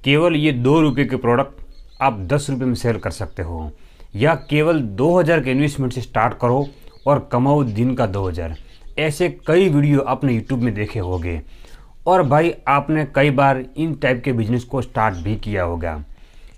केवल ये 2 रुपये के प्रोडक्ट आप 10 रुपये में सेल कर सकते हो, या केवल 2000 के इन्वेस्टमेंट से स्टार्ट करो और कमाओ दिन का 2000। ऐसे कई वीडियो आपने यूट्यूब में देखे होंगे और भाई आपने कई बार इन टाइप के बिजनेस को स्टार्ट भी किया होगा,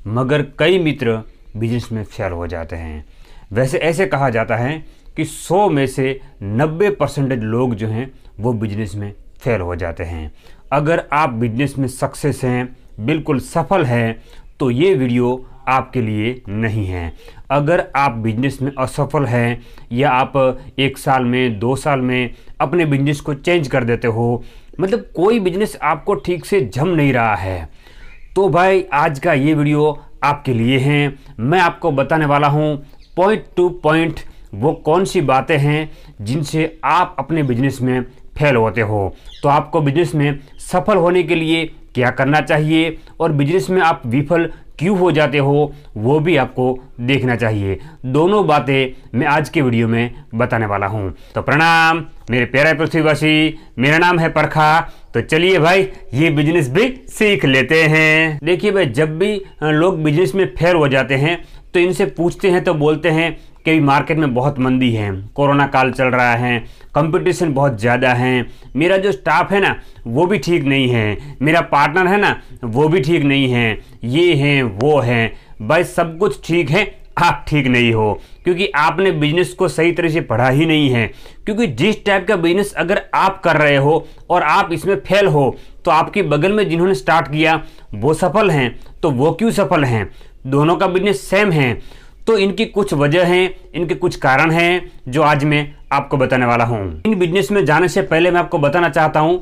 मगर कई मित्र बिजनेस में फेल हो जाते हैं। वैसे ऐसे कहा जाता है कि 100 में से 90% लोग जो हैं वो बिजनेस में फेल हो जाते हैं। अगर आप बिजनेस में सक्सेस हैं, बिल्कुल सफल हैं, तो ये वीडियो आपके लिए नहीं है। अगर आप बिजनेस में असफल हैं या आप 1 साल में 2 साल में अपने बिजनेस को चेंज कर देते हो, मतलब कोई बिजनेस आपको ठीक से जम नहीं रहा है, तो भाई आज का ये वीडियो आपके लिए है। मैं आपको बताने वाला हूँ पॉइंट टू पॉइंट वो कौन सी बातें हैं जिनसे आप अपने बिजनेस में फेल होते हो। तो आपको बिजनेस में सफल होने के लिए क्या करना चाहिए और बिजनेस में आप विफल क्यों हो जाते हो वो भी आपको देखना चाहिए। दोनों बातें मैं आज के वीडियो में बताने वाला हूं। तो प्रणाम मेरे प्यारे पृथ्वीवासी, मेरा नाम है परखा। तो चलिए भाई ये बिजनेस भी सीख लेते हैं। देखिए भाई, जब भी लोग बिजनेस में फेल हो जाते हैं तो इनसे पूछते हैं तो बोलते हैं कि मार्केट में बहुत मंदी है, कोरोना काल चल रहा है, कंपटीशन बहुत ज़्यादा है, मेरा जो स्टाफ है ना वो भी ठीक नहीं है, मेरा पार्टनर है ना वो भी ठीक नहीं है, ये हैं वो हैं। भाई सब कुछ ठीक है, आप ठीक नहीं हो, क्योंकि आपने बिजनेस को सही तरह से पढ़ा ही नहीं है। क्योंकि जिस टाइप का बिजनेस अगर आप कर रहे हो और आप इसमें फेल हो, तो आपके बगल में जिन्होंने स्टार्ट किया वो सफल हैं, तो वो क्यों सफल हैं? दोनों का बिजनेस सेम है। तो इनकी कुछ वजह हैं, इनके कुछ कारण हैं जो आज मैं आपको बताने वाला हूं। इन बिजनेस में जाने से पहले मैं आपको बताना चाहता हूं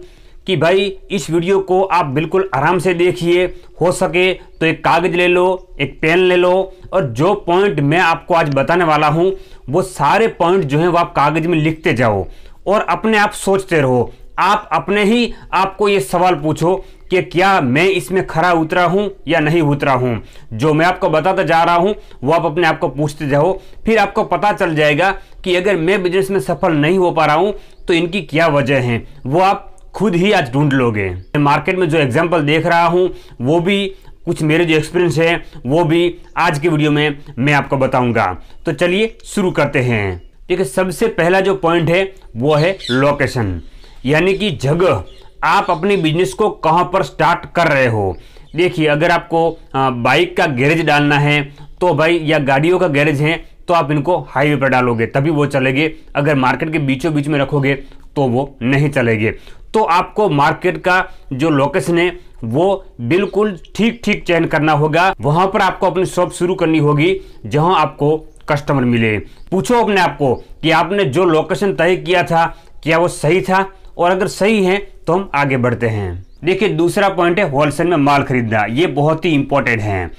कि भाई इस वीडियो को आप बिल्कुल आराम से देखिए। हो सके तो एक कागज ले लो, एक पेन ले लो, और जो पॉइंट मैं आपको आज बताने वाला हूं वो सारे पॉइंट जो हैं वो आप कागज में लिखते जाओ और अपने आप सोचते रहो। आप अपने ही आपको ये सवाल पूछो कि क्या मैं इसमें खरा उतरा हूं या नहीं उतरा हूं। जो मैं आपको बताता जा रहा हूं वो आप अपने आप को पूछते जाओ, फिर आपको पता चल जाएगा कि अगर मैं बिजनेस में सफल नहीं हो पा रहा हूं तो इनकी क्या वजह है, वो आप खुद ही आज ढूंढ लोगे। मैं मार्केट में जो एग्जाम्पल देख रहा हूं वो भी कुछ मेरे जो एक्सपीरियंस है वो भी आज की वीडियो में मैं आपको बताऊंगा। तो चलिए शुरू करते हैं। देखिए, सबसे पहला जो पॉइंट है वो है लोकेशन, यानी कि जगह। आप अपने बिजनेस को कहां पर स्टार्ट कर रहे हो। देखिए, अगर आपको बाइक का गैरेज डालना है तो भाई, या गाड़ियों का गैरेज है तो आप इनको हाईवे पर डालोगे तभी वो चलेंगे। अगर मार्केट के बीचों बीच में रखोगे तो वो नहीं चलेंगे। तो आपको मार्केट का जो लोकेशन है वो बिल्कुल ठीक ठीक चयन करना होगा। वहां पर आपको अपनी शॉप शुरू करनी होगी जहां आपको कस्टमर मिले। पूछो अपने आप को कि आपने जो लोकेशन तय किया था क्या वो सही था, और अगर सही है तो हम आगे बढ़ते हैं। देखिए, दूसरा पॉइंट है होलसेल में माल खरीदना। ये बहुत ही इंपॉर्टेंट है,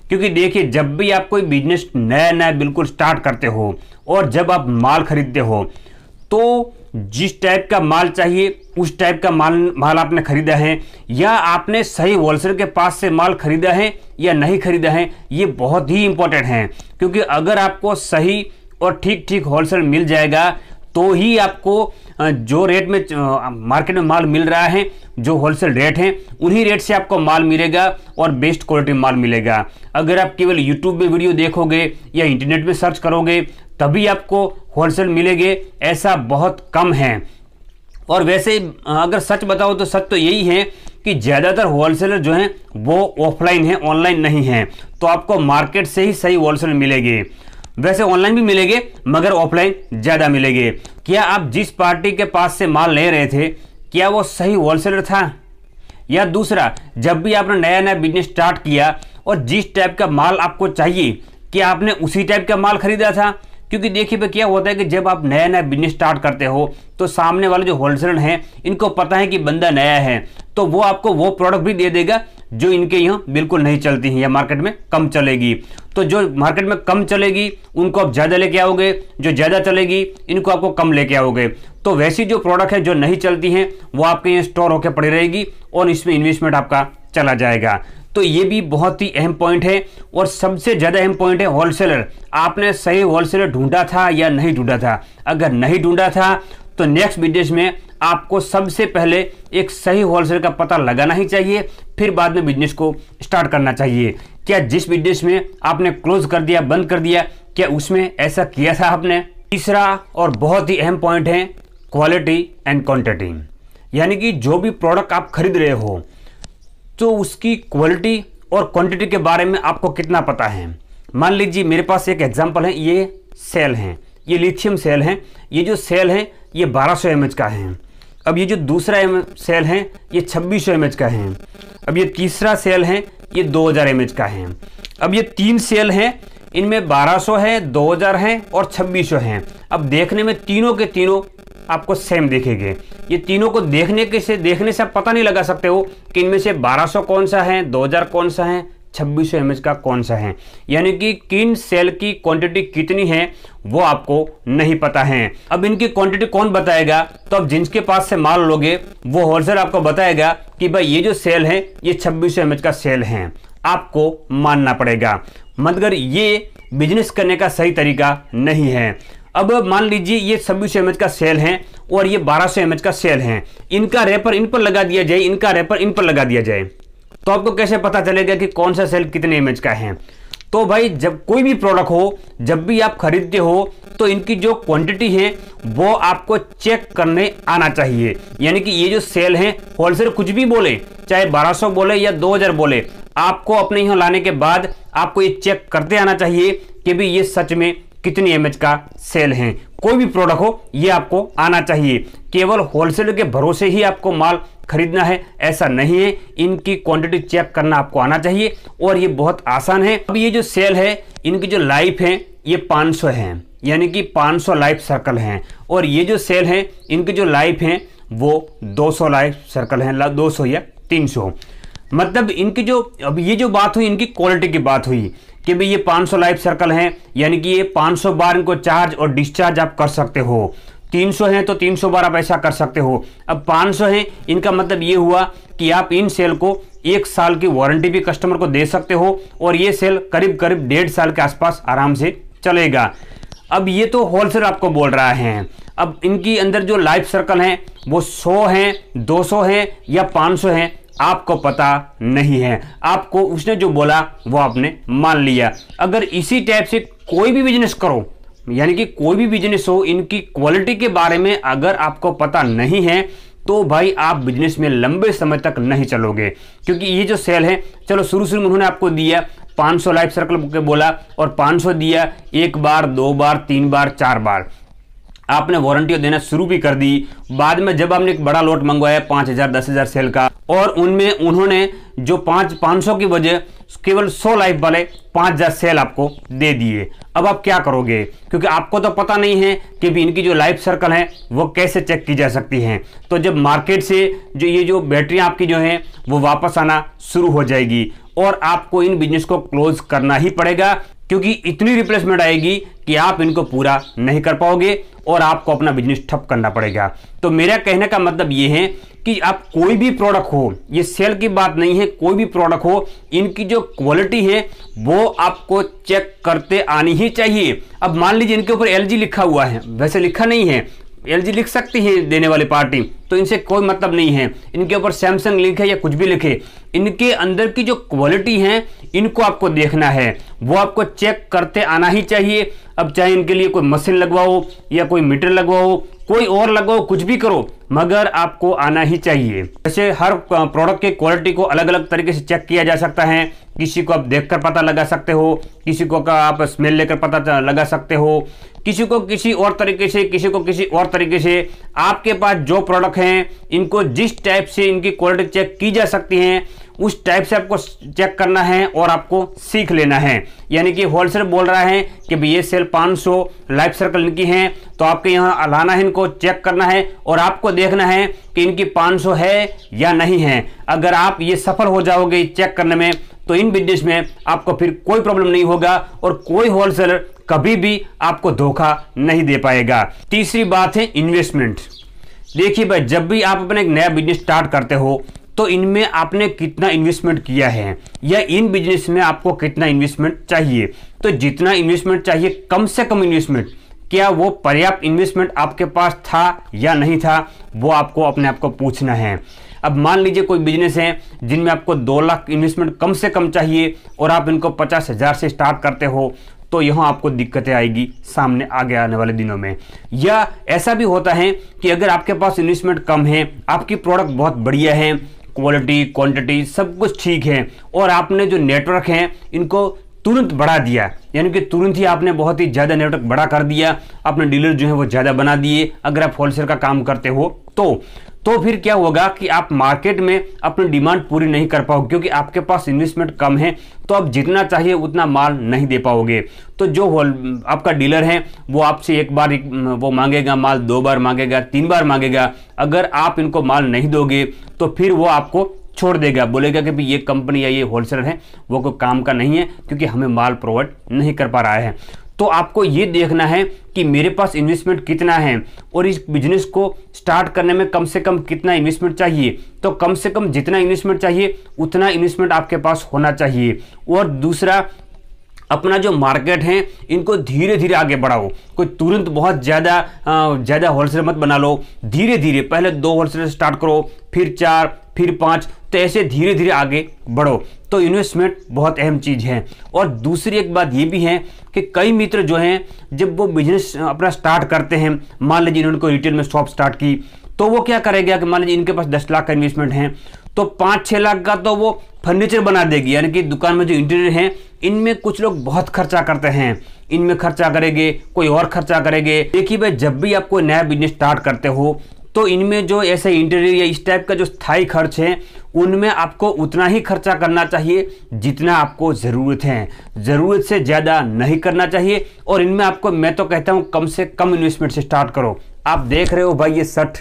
क्योंकि देखिए जब भी आप कोई बिजनेस नया नया बिल्कुल स्टार्ट करते हो और जब आप माल खरीदते हो तो जिस टाइप का माल चाहिए उस टाइप का माल आपने खरीदा है, या आपने सही होलसेलर के पास से माल खरीदा है या नहीं खरीदा है, ये बहुत ही इंपॉर्टेंट है। क्योंकि अगर आपको सही और ठीक ठीक होलसेल मिल जाएगा तो ही आपको जो रेट में मार्केट में माल मिल रहा है, जो होलसेल रेट है उन्हीं रेट से आपको माल मिलेगा और बेस्ट क्वालिटी माल मिलेगा। अगर आप केवल यूट्यूब में वीडियो देखोगे या इंटरनेट में सर्च करोगे तभी आपको होलसेल मिलेंगे, ऐसा बहुत कम है। और वैसे अगर सच बताओ तो सच तो यही है कि ज़्यादातर होलसेलर जो हैं वो ऑफलाइन है, ऑनलाइन नहीं है। तो आपको मार्केट से ही सही होलसेल मिलेंगे। वैसे ऑनलाइन भी मिलेंगे मगर ऑफलाइन ज़्यादा मिलेंगे। क्या आप जिस पार्टी के पास से माल ले रहे थे क्या वो सही होलसेलर था? या दूसरा, जब भी आपने नया नया बिजनेस स्टार्ट किया और जिस टाइप का माल आपको चाहिए क्या आपने उसी टाइप का माल खरीदा था? क्योंकि देखिए भाई, क्या होता है कि जब आप नया नया बिजनेस स्टार्ट करते हो तो सामने वाले जो होलसेलर हैं इनको पता है कि बंदा नया है, तो वो आपको वो प्रोडक्ट भी दे देगा जो इनके यहाँ बिल्कुल नहीं चलती हैं या मार्केट में कम चलेगी। तो जो मार्केट में कम चलेगी उनको आप ज़्यादा लेके आओगे, जो ज़्यादा चलेगी इनको आपको कम लेके आओगे। तो वैसी जो प्रोडक्ट है जो नहीं चलती हैं वो आपके यहाँ स्टोर होकर पड़ी रहेगी और इसमें इन्वेस्टमेंट आपका चला जाएगा। तो ये भी बहुत ही अहम पॉइंट है। और सबसे ज़्यादा अहम पॉइंट है होलसेलर। आपने सही होलसेलर ढूंढा था या नहीं ढूंढा था? अगर नहीं ढूंढा था तो नेक्स्ट बिजनेस में आपको सबसे पहले एक सही होलसेल का पता लगाना ही चाहिए, फिर बाद में बिजनेस को स्टार्ट करना चाहिए। क्या जिस बिजनेस में आपने क्लोज कर दिया, बंद कर दिया, क्या उसमें ऐसा किया था आपने? तीसरा और बहुत ही अहम पॉइंट है क्वालिटी एंड क्वांटिटी, यानी कि जो भी प्रोडक्ट आप खरीद रहे हो तो उसकी क्वालिटी और क्वांटिटी के बारे में आपको कितना पता है। मान लीजिए मेरे पास एक एग्जांपल है, ये सेल हैं, ये लिथियम सेल हैं। ये जो सेल है ये 1200 mAh का है। अब ये जो दूसरा सेल है ये 2600 mAh का है। अब ये तीसरा सेल है ये 2000 mAh का है। अब ये 3 सेल हैं, इनमें 1200 है, 2000 है और 2600 हैं। अब देखने में तीनों के तीनों आपको सेम दिखेंगे। ये तीनों को देखने से आप पता नहीं लगा सकते हो कि इनमें से 1200 कौन सा है, 2000 कौन सा है, 2600 mAh का कौन सा है। यानी कि किन सेल की क्वांटिटी कितनी है वो आपको नहीं पता है। अब इनकी क्वांटिटी कौन बताएगा? तो अब जिनके पास से माल लोगे वो होलसेल आपको बताएगा कि भाई ये जो सेल है ये 2600 mAh का सेल है, आपको मानना पड़ेगा, मगर ये बिजनेस करने का सही तरीका नहीं है। अब मान लीजिए ये 2600 mAh का सेल है और ये 1200 mAh का सेल है, इनका रैपर इन पर लगा दिया जाए, इनका रैपर इन पर लगा दिया जाए, तो आपको कैसे पता चलेगा कि कौन सा सेल कितने mAh का है? तो भाई जब कोई भी प्रोडक्ट हो, जब भी आप खरीदते हो तो इनकी जो क्वांटिटी है वो आपको चेक करने आना चाहिए। यानी कि ये जो सेल है, होलसेल कुछ भी बोले, चाहे 1200 बोले या 2000 बोले, आपको अपने यहाँ लाने के बाद आपको ये चेक करते आना चाहिए कि भाई ये सच में कितनी mAh का सेल है। कोई भी प्रोडक्ट हो ये आपको आना चाहिए। केवल होलसेल के भरोसे ही आपको माल खरीदना है ऐसा नहीं है, इनकी क्वांटिटी चेक करना आपको आना चाहिए और ये बहुत आसान है। अब ये जो सेल है इनकी जो लाइफ है ये 500 है, यानी कि 500 लाइफ सर्कल हैं, और ये जो सेल है इनकी जो लाइफ है वो 200 लाइफ सर्कल हैं, 200 या 300। मतलब इनकी जो, अब ये जो बात हुई इनकी क्वालिटी की बात हुई कि भाई ये 500 लाइफ सर्कल हैं, यानी कि ये 500 बार इनको चार्ज और डिस्चार्ज आप कर सकते हो। 300 हैं तो 300 बार आप ऐसा कर सकते हो। अब 500 हैं, इनका मतलब ये हुआ कि आप इन सेल को 1 साल की वारंटी भी कस्टमर को दे सकते हो और ये सेल करीब करीब 1.5 साल के आसपास आराम से चलेगा। अब ये तो होलसेल आपको बोल रहा है। अब इनकी अंदर जो लाइफ सर्कल हैं वो 100 हैं, 200 हैं या 500 हैं, आपको पता नहीं है। आपको उसने जो बोला वो आपने मान लिया। अगर इसी टाइप से कोई भी बिजनेस करो, यानी कि कोई भी बिजनेस हो, इनकी क्वालिटी के बारे में अगर आपको पता नहीं है तो भाई आप बिजनेस में लंबे समय तक नहीं चलोगे। क्योंकि ये जो सेल है, चलो शुरू में उन्होंने आपको दिया 500 लाइफ सर्कल के बोला और 500 दिया, 1 बार, 2 बार, 3 बार, 4 बार आपने वारंटी देना शुरू भी कर दी। बाद में जब आपने एक बड़ा लोट मंगवाया 5000 10,000 सेल का, और उनमें उन्होंने जो 500 की वजह केवल 100 लाइफ वाले 5000 सेल आपको दे दिए। अब आप क्या करोगे? क्योंकि आपको तो पता नहीं है कि भी इनकी जो लाइफ सर्कल है वो कैसे चेक की जा सकती हैं। तो जब मार्केट से जो ये जो बैटरियां आपकी जो हैं वो वापस आना शुरू हो जाएगी और आपको इन बिजनेस को क्लोज करना ही पड़ेगा, क्योंकि इतनी रिप्लेसमेंट आएगी कि आप इनको पूरा नहीं कर पाओगे और आपको अपना बिजनेस ठप करना पड़ेगा। तो मेरा कहने का मतलब ये है कि आप कोई भी प्रोडक्ट हो, ये सेल की बात नहीं है, कोई भी प्रोडक्ट हो, इनकी जो क्वालिटी है वो आपको चेक करते आनी ही चाहिए। अब मान लीजिए इनके ऊपर LG लिखा हुआ है, वैसे लिखा नहीं है, LG लिख सकती है देने वाली पार्टी, तो इनसे कोई मतलब नहीं है। इनके ऊपर सैमसंग लिखे या कुछ भी लिखे, इनके अंदर की जो क्वालिटी है इनको आपको देखना है, वो आपको चेक करते आना ही चाहिए। अब चाहे इनके लिए कोई मशीन लगवाओ या कोई मीटर लगवाओ, कोई और लगवाओ, कुछ भी करो, मगर आपको आना ही चाहिए। जैसे हर प्रोडक्ट की क्वालिटी को अलग अलग तरीके से चेक किया जा सकता है। किसी को आप देखकर पता लगा सकते हो, किसी को आप स्मेल लेकर पता लगा सकते हो, किसी को किसी और तरीके से, किसी को किसी और तरीके से। आपके पास जो प्रोडक्ट हैं इनको जिस टाइप से इनकी क्वालिटी चेक की जा सकती है उस टाइप से आपको चेक करना है और आपको सीख लेना है। यानी कि होलसेल बोल रहा है कि भाई ये सेल 500 लाइफ सर्कल इनकी हैं, तो आपके यहाँ लाना है, इनको चेक करना है और आपको देखना है कि इनकी 500 है या नहीं है। अगर आप ये सफल हो जाओगे चेक करने में तो इन बिजनेस में आपको फिर कोई प्रॉब्लम नहीं होगा और कोई होलसेलर कभी भी आपको धोखा नहीं दे पाएगा। तीसरी बात है इन्वेस्टमेंट। देखिए भाई, जब भी आप अपना एक नया बिजनेस स्टार्ट करते हो तो इनमें आपने कितना इन्वेस्टमेंट किया है या इन बिजनेस में आपको कितना इन्वेस्टमेंट चाहिए। तो जितना इन्वेस्टमेंट चाहिए, कम से कम इन्वेस्टमेंट, क्या वो पर्याप्त इन्वेस्टमेंट आपके पास था या नहीं था, वो आपको अपने आप को पूछना है। अब मान लीजिए कोई बिजनेस है जिनमें आपको 2 लाख इन्वेस्टमेंट कम से कम चाहिए और आप इनको 50,000 से स्टार्ट करते हो, तो यहाँ आपको दिक्कतें आएगी सामने आगे आने वाले दिनों में। या ऐसा भी होता है कि अगर आपके पास इन्वेस्टमेंट कम है, आपकी प्रोडक्ट बहुत बढ़िया है, क्वालिटी क्वांटिटी सब कुछ ठीक है, और आपने जो नेटवर्क है इनको तुरंत बढ़ा दिया, यानी कि तुरंत ही आपने बहुत ही ज़्यादा नेटवर्क बड़ा कर दिया, अपने डीलर जो है वो ज़्यादा बना दिए, अगर आप होलसेल का काम करते हो तो फिर क्या होगा कि आप मार्केट में अपनी डिमांड पूरी नहीं कर पाओगे, क्योंकि आपके पास इन्वेस्टमेंट कम है, तो आप जितना चाहिए उतना माल नहीं दे पाओगे। तो जो आपका डीलर है वो आपसे एक बार वो मांगेगा माल, 2 बार मांगेगा, 3 बार मांगेगा। अगर आप इनको माल नहीं दोगे तो फिर वो आपको छोड़ देगा, बोलेगा कि भाई ये कंपनी या ये होलसेलर है वो कोई काम का नहीं है, क्योंकि हमें माल प्रोवाइड नहीं कर पा रहा है। तो आपको ये देखना है कि मेरे पास इन्वेस्टमेंट कितना है और इस बिजनेस को स्टार्ट करने में कम से कम कितना इन्वेस्टमेंट चाहिए। तो कम से कम जितना इन्वेस्टमेंट चाहिए उतना इन्वेस्टमेंट आपके पास होना चाहिए। और दूसरा, अपना जो मार्केट है इनको धीरे धीरे आगे बढ़ाओ। कोई तुरंत बहुत ज़्यादा होलसेल मत बना लो, धीरे धीरे पहले 2 होलसेल स्टार्ट करो, फिर 4, फिर 5, तो ऐसे धीरे धीरे आगे बढ़ो। तो इन्वेस्टमेंट बहुत अहम चीज़ है। और दूसरी एक बात ये भी है कि कई मित्र जो हैं जब वो बिजनेस अपना स्टार्ट करते हैं, मान लीजिए इन्होंने कोई रिटेल में शॉप स्टार्ट की, तो वो क्या करेगा कि मान लीजिए इनके पास 10 लाख का इन्वेस्टमेंट है, तो 5-6 लाख का तो वो फर्नीचर बना देगी, यानी कि दुकान में जो इंटीरियर है इनमें कुछ लोग बहुत खर्चा करते हैं, इनमें खर्चा करेंगे, कोई और खर्चा करेंगे। देखिए भाई, जब भी आप कोई नया बिजनेस स्टार्ट करते हो तो इनमें जो ऐसे इंटीरियर या इस टाइप का जो स्थायी खर्च है उनमें आपको उतना ही खर्चा करना चाहिए जितना आपको ज़रूरत है, ज़रूरत से ज़्यादा नहीं करना चाहिए। और इनमें आपको मैं तो कहता हूँ कम से कम इन्वेस्टमेंट से स्टार्ट करो। आप देख रहे हो भाई, ये शर्ट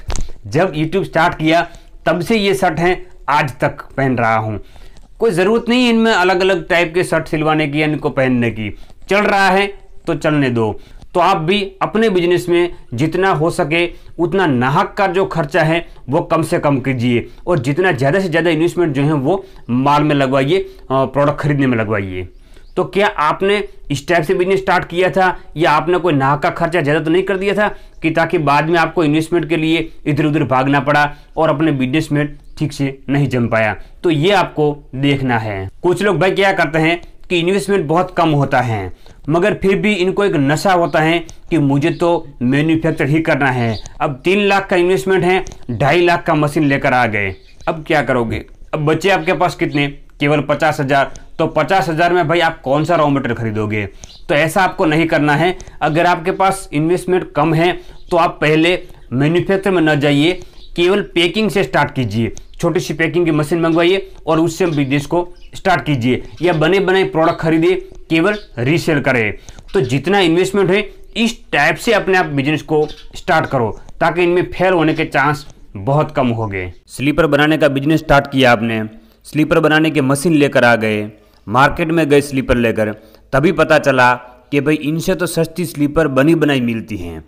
जब यूट्यूब स्टार्ट किया तब से ये शर्ट हैं, आज तक पहन रहा हूँ। कोई ज़रूरत नहीं है इनमें अलग अलग टाइप के शर्ट सिलवाने की या इनको पहनने की, चल रहा है तो चलने दो। तो आप भी अपने बिजनेस में जितना हो सके उतना नाहक का जो खर्चा है वो कम से कम कीजिए, और जितना ज़्यादा से ज़्यादा इन्वेस्टमेंट जो है वो माल में लगवाइए, प्रोडक्ट खरीदने में लगवाइए। तो क्या आपने इस टाइप से बिजनेस स्टार्ट किया था या आपने कोई नाहक का खर्चा ज़्यादा तो नहीं कर दिया था कि ताकि बाद में आपको इन्वेस्टमेंट के लिए इधर उधर भागना पड़ा और अपने बिजनेस में ठीक से नहीं जम पाया? तो ये आपको देखना है। कुछ लोग भाई क्या करते हैं कि इन्वेस्टमेंट बहुत कम होता है, मगर फिर भी इनको एक नशा होता है कि मुझे तो मैन्युफैक्चर ही करना है। अब 3 लाख का इन्वेस्टमेंट है, 2.5 लाख का मशीन लेकर आ गए, अब क्या करोगे? अब बचे आपके पास कितने? केवल 50,000। तो 50,000 में भाई आप कौन सा रॉ मटेरियल खरीदोगे? तो ऐसा आपको नहीं करना है। अगर आपके पास इन्वेस्टमेंट कम है तो आप पहले मैन्युफैक्चर में न जाइए, केवल पैकिंग से स्टार्ट कीजिए। छोटी सी पैकिंग की मशीन मंगवाइए और उससे बिजनेस को स्टार्ट कीजिए, या बने बनाए प्रोडक्ट खरीदिए, केवल रीसेल करें। तो जितना इन्वेस्टमेंट है इस टाइप से अपने आप बिजनेस को स्टार्ट करो, ताकि इनमें फेल होने के चांस बहुत कम हो गए। स्लीपर बनाने का बिजनेस स्टार्ट किया आपने, स्लीपर बनाने की मशीन लेकर आ गए, मार्केट में गए स्लीपर लेकर, तभी पता चला कि भाई इनसे तो सस्ती स्लीपर बनी बनाई मिलती हैं।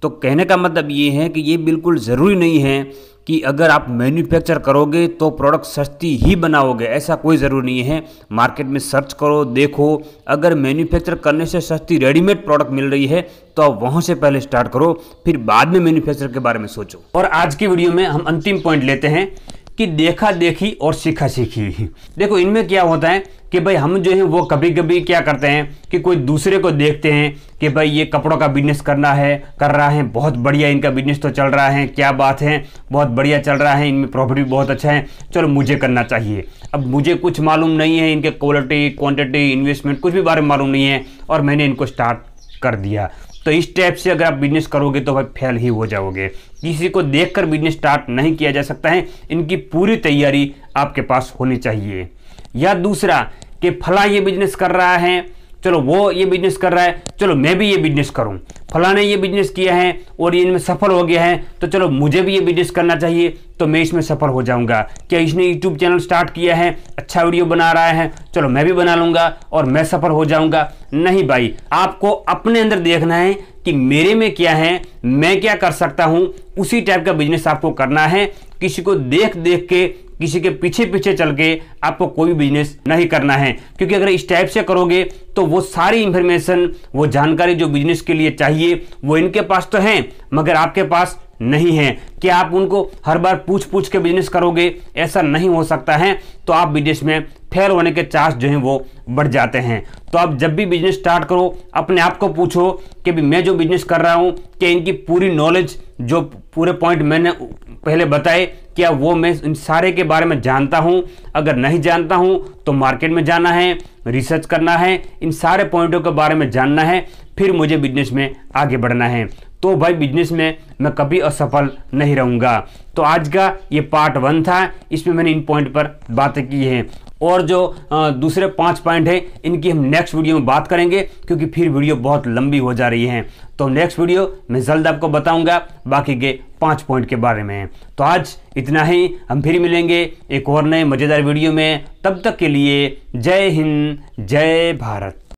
तो कहने का मतलब ये है कि ये बिल्कुल ज़रूरी नहीं है कि अगर आप मैन्युफैक्चर करोगे तो प्रोडक्ट सस्ती ही बनाओगे, ऐसा कोई ज़रूरी नहीं है। मार्केट में सर्च करो, देखो, अगर मैन्युफैक्चर करने से सस्ती रेडीमेड प्रोडक्ट मिल रही है तो आप वहाँ से पहले स्टार्ट करो, फिर बाद में मैन्युफैक्चर के बारे में सोचो। और आज की वीडियो में हम अंतिम पॉइंट लेते हैं कि देखा देखी और सीखा सीखी। देखो इनमें क्या होता है कि भाई हम जो है वो कभी कभी क्या करते हैं कि कोई दूसरे को देखते हैं कि भाई ये कपड़ों का बिजनेस कर रहा है, बहुत बढ़िया इनका बिजनेस तो चल रहा है, क्या बात है, बहुत बढ़िया चल रहा है, इनमें प्रॉफिट भी बहुत अच्छा है, चलो मुझे करना चाहिए। अब मुझे कुछ मालूम नहीं है, इनके क्वालिटी क्वांटिटी इन्वेस्टमेंट कुछ भी बारे में मालूम नहीं है, और मैंने इनको स्टार्ट कर दिया। तो इस टाइप से अगर आप बिजनेस करोगे तो भाई फेल ही हो जाओगे। किसी को देखकर बिजनेस स्टार्ट नहीं किया जा सकता है, इनकी पूरी तैयारी आपके पास होनी चाहिए। या दूसरा कि फला ये बिजनेस कर रहा है, चलो वो ये बिजनेस कर रहा है, चलो मैं भी ये बिजनेस करूं, फला ने ये बिजनेस किया है और ये इनमें सफल हो गया है, तो चलो मुझे भी ये बिजनेस करना चाहिए, तो मैं इसमें सफल हो जाऊंगा। क्या इसने यूट्यूब चैनल स्टार्ट किया है, अच्छा वीडियो बना रहा है, चलो मैं भी बना लूंगा और मैं सफल हो जाऊंगा? नहीं भाई, आपको अपने अंदर देखना है कि मेरे में क्या है, मैं क्या कर सकता हूं, उसी टाइप का बिजनेस आपको करना है। किसी को देख देख के किसी के पीछे पीछे चल के आपको कोई भी बिजनेस नहीं करना है, क्योंकि अगर इस टाइप से करोगे तो वो सारी इंफॉर्मेशन, वो जानकारी जो बिजनेस के लिए चाहिए वो इनके पास तो है मगर आपके पास नहीं है। कि आप उनको हर बार पूछ पूछ के बिजनेस करोगे, ऐसा नहीं हो सकता है। तो आप बिजनेस में फेल होने के चांस जो हैं वो बढ़ जाते हैं। तो आप जब भी बिजनेस स्टार्ट करो, अपने आप को पूछो कि भी मैं जो बिजनेस कर रहा हूँ कि इनकी पूरी नॉलेज, जो पूरे पॉइंट मैंने पहले बताए, क्या वो मैं इन सारे के बारे में जानता हूँ। अगर नहीं जानता हूँ तो मार्केट में जाना है, रिसर्च करना है, इन सारे पॉइंटों के बारे में जानना है, फिर मुझे बिजनेस में आगे बढ़ना है। तो भाई बिजनेस में मैं कभी असफल नहीं रहूँगा। तो आज का ये पार्ट 1 था, इसमें मैंने इन पॉइंट पर बातें की हैं और जो दूसरे 5 पॉइंट हैं इनकी हम नेक्स्ट वीडियो में बात करेंगे, क्योंकि फिर वीडियो बहुत लंबी हो जा रही है। तो नेक्स्ट वीडियो मैं जल्द आपको बताऊंगा बाकी के 5 पॉइंट के बारे में। तो आज इतना ही, हम फिर मिलेंगे एक और नए मज़ेदार वीडियो में। तब तक के लिए जय हिंद, जय भारत।